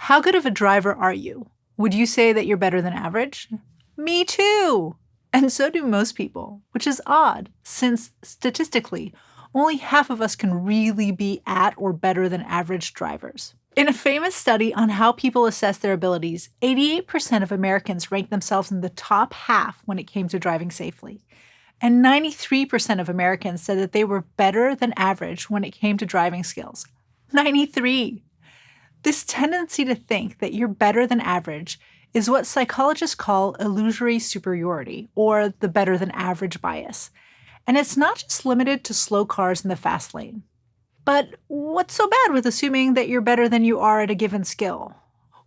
How good of a driver are you? Would you say that you're better than average? Me too! And so do most people, which is odd, since statistically, only half of us can really be at or better than average drivers. In a famous study on how people assess their abilities, 88% of Americans ranked themselves in the top half when it came to driving safely. And 93% of Americans said that they were better than average when it came to driving skills. 93! This tendency to think that you're better than average is what psychologists call illusory superiority, or the better than average bias. And it's not just limited to slow cars in the fast lane. But what's so bad with assuming that you're better than you are at a given skill?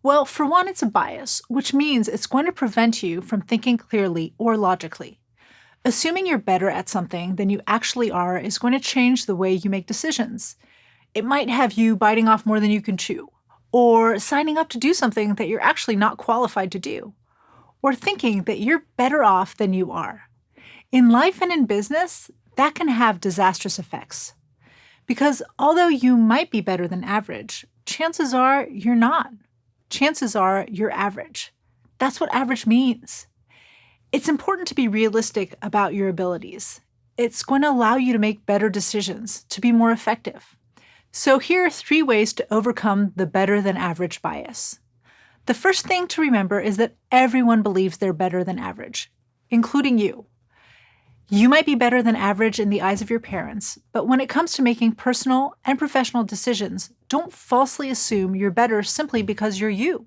Well, for one, it's a bias, which means it's going to prevent you from thinking clearly or logically. Assuming you're better at something than you actually are is going to change the way you make decisions. It might have you biting off more than you can chew, or signing up to do something that you're actually not qualified to do, or thinking that you're better off than you are. In life and in business, that can have disastrous effects. Because although you might be better than average, chances are you're not. Chances are you're average. That's what average means. It's important to be realistic about your abilities. It's going to allow you to make better decisions, to be more effective. So here are 3 ways to overcome the better than average bias. The first thing to remember is that everyone believes they're better than average, including you. You might be better than average in the eyes of your parents, but when it comes to making personal and professional decisions, don't falsely assume you're better simply because you're you.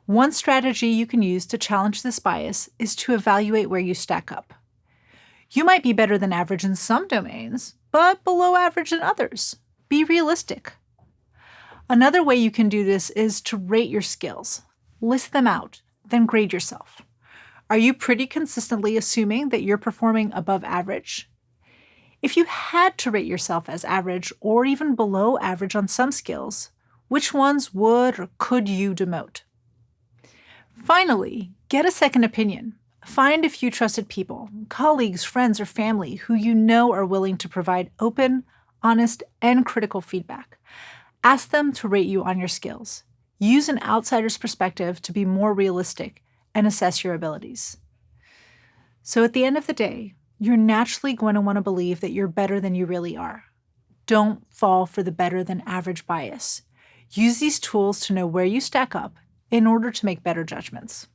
One strategy you can use to challenge this bias is to evaluate where you stack up. You might be better than average in some domains, but below average in others. Be realistic. Another way you can do this is to rate your skills. List them out, then grade yourself. Are you pretty consistently assuming that you're performing above average? If you had to rate yourself as average or even below average on some skills, which ones would or could you demote? Finally, get a second opinion. Find a few trusted people, colleagues, friends, or family who you know are willing to provide open, honest, and critical feedback. Ask them to rate you on your skills. Use an outsider's perspective to be more realistic and assess your abilities. So at the end of the day, you're naturally going to want to believe that you're better than you really are. Don't fall for the better than average bias. Use these tools to know where you stack up in order to make better judgments.